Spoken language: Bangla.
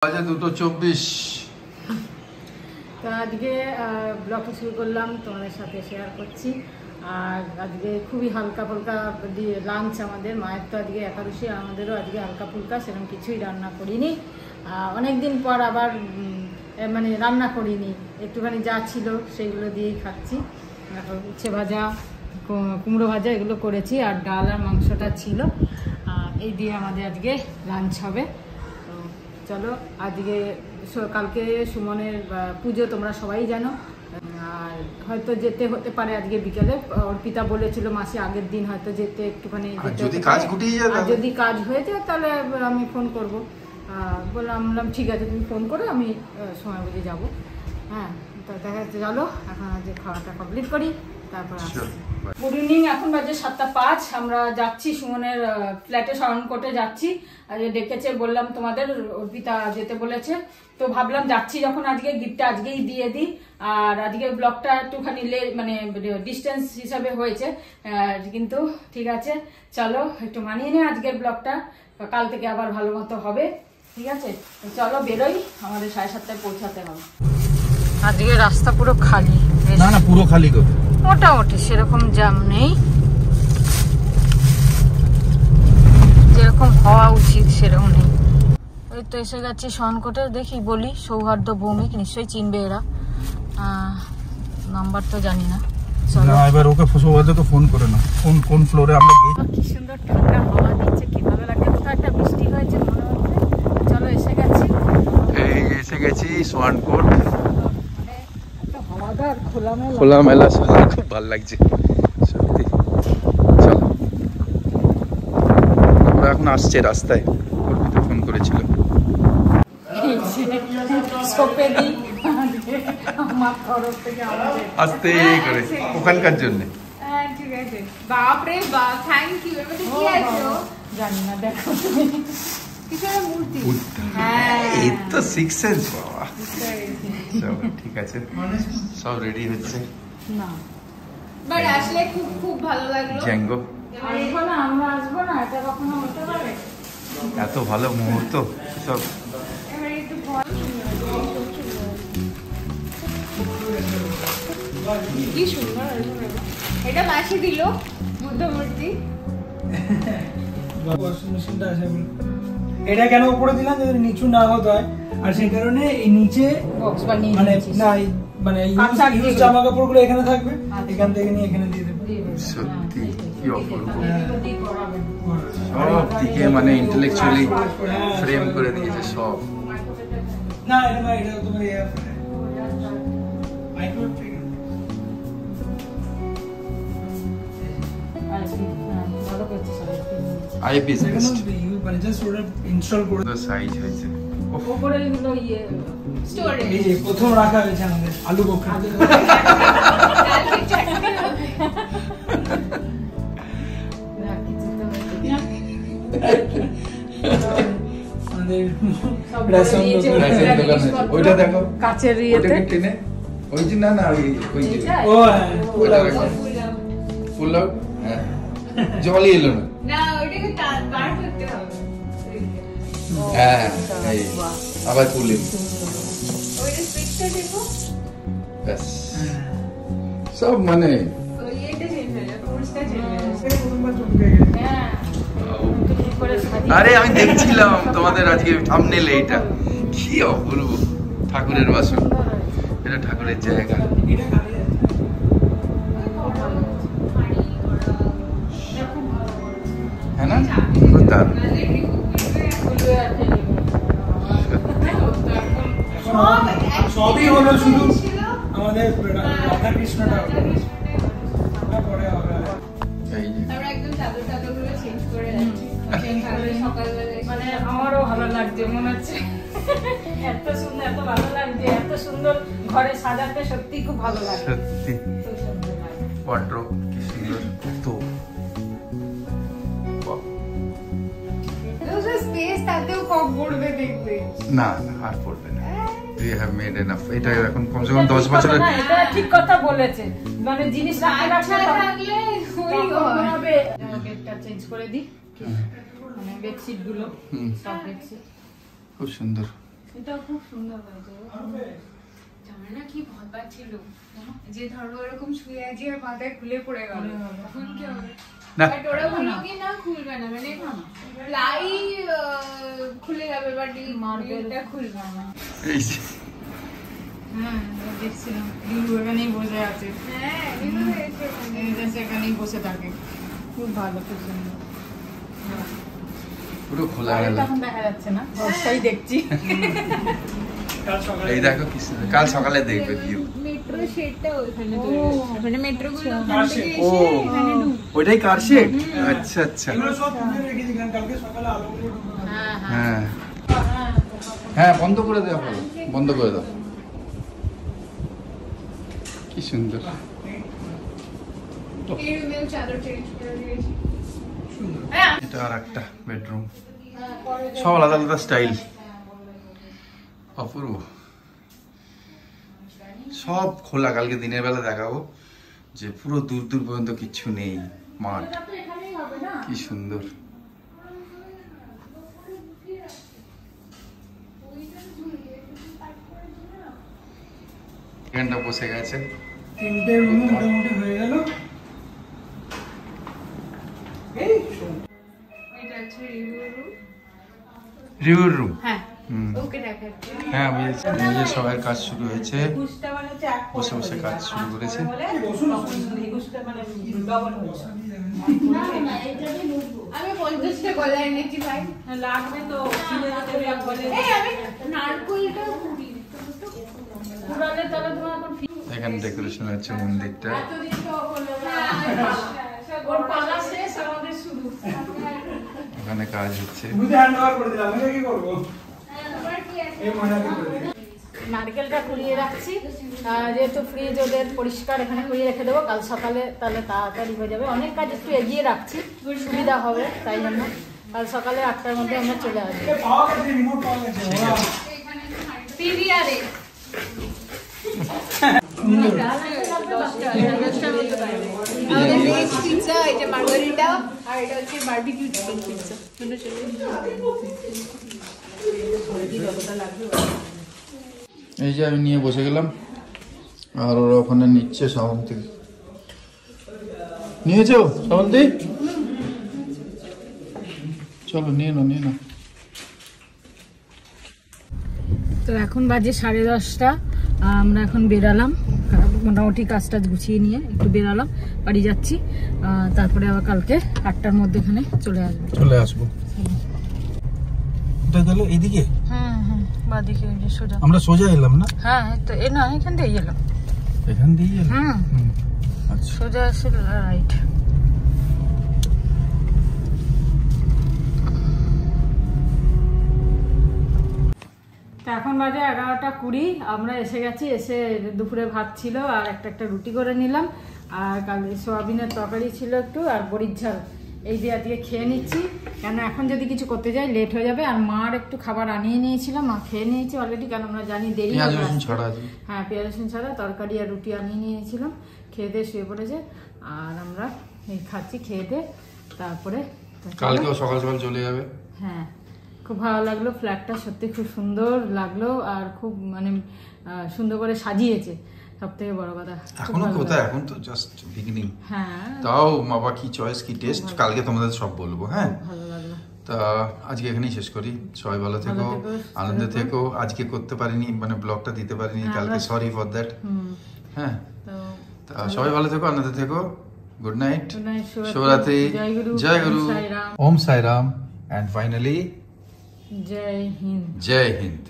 বাজে 2:24। তো আজকে ব্লগটা শুরু করলাম, তোমাদের সাথে শেয়ার করছি। আর আজকে খুবই হালকা ফুলকা দিয়ে লাঞ্চ আমাদের। মায়ের তো আজকে একাদশী, আমাদেরও আজকে হালকা ফুলকা, সেরকম কিছুই রান্না করিনি। অনেক দিন পর আবার মানে রান্না করিনি, একটুখানি যা ছিল সেইগুলো দিয়েই খাচ্ছি। উচ্ছে ভাজা, কুমড়ো ভাজা এগুলো করেছি, আর ডাল আর মাংসটা ছিল। এই দিয়ে আমাদের আজকে লাঞ্চ হবে। তো চলো, আজকে কালকে সুমনের পুজো, তোমরা সবাই জানো। আর হয়তো যেতে হতে পারে আজকে বিকেলে। অর্পিতা বলেছিল মাসি আগের দিন হয়তো যেতে, একটুখানি যদি কাজ গুটিয়ে যায়, আর যদি কাজ হয়ে যায় তাহলে আমি ফোন করব। বললাম ঠিক আছে, তুমি ফোন করো, আমি সময় বুঝে যাবো। হ্যাঁ, তো দেখা যাচ্ছে। চলো এখন আজকে খাওয়াটা কমপ্লিট করি, তারপর আসছি। গুড ইভিনিং, এখন বাজে 7:05। আমরা যাচ্ছি সুমনের ফ্ল্যাটে, শরণকোটে যাচ্ছি। আজকে ডেকেছে, বললাম তোমাদের অর্পিতা যেতে বলেছে। তো ভাবলাম যাচ্ছি যখন আজকে গিফটটা আজকেই দিয়ে দিই। আর আজকে ব্লগটা একটুখানি মানে ডিস্টেন্স হিসাবে হয়েছে, কিন্তু ঠিক আছে, চলো একটু মানিয়ে নিই আজকের ব্লগটা। কাল থেকে আবার ভালো মতো হবে, ঠিক আছে? চলো বেরোই, আমাদের 7:30টায় পৌঁছাতে হবে। আজকে রাস্তা পুরো খালি। না না, পুরো খালি গো, মোটামুটি সেরকম জ্যাম নেই, যেরকম হওয়া উচিত সেরকম নেই। এই তো এসে গেছি শরণকোটে। দেখি বলি, সৌহার্দ্য ভৌমিক, নিশ্চয়ই চিনবে এরা। নাম্বার তো জানি না। না, এবার ওকে সৌহার্দ্যকে ফোন করে না, কোন ফ্লোরে আমরা গেছি। কি সুন্দর ঠান্ডা হাওয়া দিচ্ছে, কি ভালো লাগছে। কোথাও একটা বৃষ্টি হয়েছে মনে হচ্ছে। চলো এসে গেছি, এই এসে গেছি শরণকোট। হাওয়াদার খোলামেলা, খুব ভালো লাগছে সত্যি। চলো, ওরা এখন আসছে রাস্তায়, অর্পিতা ফোন করেছিল। আসতে করে ওখানকার জন্য। ঠিক আছে, বাপরে বাপ, থ্যাংক ইউ। এর মধ্যে কি আছে জানি না, দেখো তুমি কিসের মূর্তি। হ্যাঁ, এই তো 6 সেন্স বাবা। চলো ঠিক আছে, সব রেডি হচ্ছে। না বাট আসলে খুব খুব ভালো লাগলো। জ্যাঙ্গো আসবো না, আমরা আসবো না, এটা কখনো হতে পারে? এত ভালো মুহূর্ত সব। এবারে একটু ভয়, কি সুন্দর। এটা মাসি দিল বুদ্ধ মূর্তি। এটা কেন উপরে দিলাম যদি নিচু না হতে হয়, আর সেই কারণে এই নিচে বক্স বানিয়ে মানে দিয়েছিস। না মানে ইউজ জামা কাপড়গুলো এখানে থাকবে, এখান থেকে নিয়ে এখানে দিয়ে দেবো। সত্যি কি অপূর্ব, সব দিকে মানে ইন্টেলেকচুয়ালি ফ্রেম করে দিয়েছে সব। না এটা না, এটা তোমার আইপিএস বেস্ট মানে জাস্ট ওটা ইনস্টল করে তো সাইজ হয়েছে। উপরে এগুলো স্টোরেজ, এই যে প্রথম রাখা হয়েছে আমাদের আলু বোখরা। ওইটা দেখো কাচের ইয়েতে টেনে, ওই যে না ওই যে ও ফুল হ্যাঁ, জলই এলো না। না, ওইটাকে বার করতে হবে। হ্যাঁ, এই আবার তুলে ওইটা সুইচটা টিপো, ব্যাস সব মানে ওইটা চেঞ্জ হয়ে যাবে, ফোর্সটা চেঞ্জ হয়ে যাবে। হ্যাঁ, আরে আমি দেখছিলাম তোমাদের আজকে থাম্বনেইলে, এইটা কি অপূর্ব ঠাকুরের বাসন। এটা ঠাকুরের জায়গা, হ্যাঁ না? দারুণ। সবই হলো, শুধু আমাদের রাধা কৃষ্ণটা পরে হবে। এই যে আমরা একদম চাদর টাদরগুলো চেঞ্জ করে যাচ্ছি, সকালবেলা। মানে আমারও ভালো লাগছে, মনে হচ্ছে এত সুন্দর, এত ভালো লাগছে, এত সুন্দর ঘরে সাজাতে সত্যি খুব ভালো লাগে। সত্যি ওয়ার্ড্রোব কি সুন্দর। তো স্পেস তাতেও কম পড়বে দেখবে। না না, আর পড়বে না। We have made enough. এটা এখন কমসে কম 10 বছরের। না, এটা ঠিক কথা বলেছে, মানে জিনিস রাখলে হবে। গেটটা চেঞ্জ করে দিই, মানে বেডশিট গুলো সব বেডশিট খুব সুন্দর। এটা খুব সুন্দর হয়েছে। জানো না কি ভয় পাচ্ছিল যে ধরো এরকম শুয়ে আছি আর মাথায় খুলে পড়ে গেল, তখন কি হবে? না বাট ওরা বললো কি না খুলবে না, মানে প্লাই খুলে যাবে বাট মার্বেলটা খুলবে না। এই যে হ্যাঁ দেখছিলাম দিলু এখানেই বসে আছে। হ্যাঁ এগুলো হয়েছে এখানেই বসে থাকে, খুব ভালো, খুব সুন্দর। পুরো খোলা গেল, এখন দেখা যাচ্ছে না, দশটাই দেখছি। এই দেখো কি সুন্দর। কাল সকালে দেখবে ভিউ। মেট্রো শেডটা ওইখানে তৈরি হয়েছে, মানে মেট্রো গুলো ওখান থেকে ও এসে এখানে ঢুকছে। ওইটাই কার শেড? আচ্ছা আচ্ছা। এগুলো সব তুলে রেখেছি কারণ কালকে সকালে আলোগুলো ঢুকবে। হ্যাঁ হ্যাঁ হ্যাঁ হ্যাঁ, বন্ধ করে দাও, ভালো বন্ধ করে দাও। কি সুন্দর। এই রুমেও চাদর চেঞ্জ করে দিয়েছি। এটা আর একটা বেডরুম, সব আলাদা আলাদা স্টাইল, অপূর্ব। সব খোলা, কালকে দিনের বেলা দেখাবো যে পুরো দূর দূর পর্যন্ত কিচ্ছু নেই, মাঠ। কি সুন্দর। এখানটা বসে গেছে। তিনটে রুম মোটামুটি হয়ে গেল। এই শোন, এটা হচ্ছে রিভিউ রুম। রিভিউর রুম। হ্যাঁ হুম। ওকে দেখাচ্ছি। হ্যাঁ বুঝেছি, নিজের সবার কাজ শুরু হয়েছে, একুশটা মানে হচ্ছে এক বসে বসে কাজ শুরু করেছে। বসুন। একুশটা মানে ডবল হচ্ছে। আমি 50টা গলা এনেছি ভাই। লাগবে তো কিনে দিতে হবে এক বলে। এই আমি নারকোলটা পুরি পুরালে তাহলে তোমার এখন এখানে ডেকোরেশন হচ্ছে মন্দিরটা। এতদিন তো হলো না। ওর পালা শেষ, আমাদের শুরু। ওখানে কাজ হচ্ছে। বুঝে হ্যান্ড ওভার করে দিলাম। এটা কি করবো? এই ময়নাকে করে দিই। নারকেলটা কুড়িয়ে রাখছি, যেহেতু ফ্রিজ ওদের পরিষ্কার, এখানে কুড়িয়ে রেখে দেবো, কাল সকালে তাহলে তাড়াতাড়ি হয়ে যাবে। অনেক কাজ একটু এগিয়ে রাখছি, সুবিধা হবে, তাই জন্য কাল সকালে 8টার মধ্যে আমরা চলে আসবো। এ পাওয়া গেছে, রিমোট পাওয়া গেছে। ওরা পিভিআরে আমাদের ভেজ পিৎজা, এটা মার্গারিটা, আর এটা হচ্ছে বারবিকিউ চিকেন পিৎজা। এই যে আমি নিয়ে বসে গেলাম, আর ওরা ওখানে নিচ্ছে। শ্রাবন্তী নিয়েছো? শ্রাবন্তী চলো নিয়ে নাও, নিয়ে নাও। তো এখন বাজে 10:30, আমরা এখন বেরালাম, মোটামুটি কাজটা গুছিয়ে নিয়ে একটু বেরালাম, বাড়ি যাচ্ছি। তারপরে আবার কালকে 8টার মধ্যে এখানে চলে আসবো। চলে আসবো। এটা গেল এইদিকে? হ্যাঁ হ্যাঁ, বাদিকে সোজা। আমরা সোজা এলাম না? হ্যাঁ তো এ না, এখান দিয়ে এলাম। এখান দিয়ে এলাম। হুম, আচ্ছা। সোজা এসে রাইট। তো এখন বাজে 11:20, আমরা এসে গেছি। এসে দুপুরে ভাত ছিল আর একটা রুটি করে নিলাম, আর কাল সোয়াবিনের তরকারি ছিল একটু, আর বড়ির ঝাল। এই দিয়ে আজকে খেয়ে নিচ্ছি, কেন এখন যদি কিছু করতে যাই লেট হয়ে যাবে। আর মার একটু খাবার আনিয়ে নিয়েছিলাম, মা খেয়ে নিয়েছি অলরেডি, কেন আমরা জানি দেরি পেঁয়াজ হবে রসুন আসতে। ছাড়া আছে। হ্যাঁ পেঁয়াজ রসুন ছাড়া তরকারি আর রুটি আনিয়ে নিয়েছিলাম, খেয়ে দিয়ে শুয়ে পড়েছে। আর আমরা এই খাচ্ছি, খেয়ে দিয়ে তারপরে কালকেও সকাল সকাল চলে যাবে। হ্যাঁ খুব ভালো লাগলো, ফ্ল্যাটটা সত্যি খুব সুন্দর লাগলো, আর খুব মানে সুন্দর করে সাজিয়েছে, সব থেকে বড় কথা। এখনো কোথায়, এখন তো জাস্ট বিগিনিং। হ্যাঁ তাও বাবা কি চয়েস, কি টেস্ট, কালকে তোমাদের সব বলবো। হ্যাঁ ভালো লাগলো। তা আজকে এখানেই শেষ করি। সবাই ভালো থেকো, আনন্দে থেকো। আজকে করতে পারিনি, মানে ব্লগটা দিতে পারিনি কালকে, সরি ফর দ্যাট। হ্যাঁ তা সবাই ভালো থেকো, আনন্দে থেকো। গুড নাইট, শুভরাত্রি, জয় গুরু, ওম সাই রাম, এন্ড ফাইনালি জয় হিন্দ। জয় হিন্দ।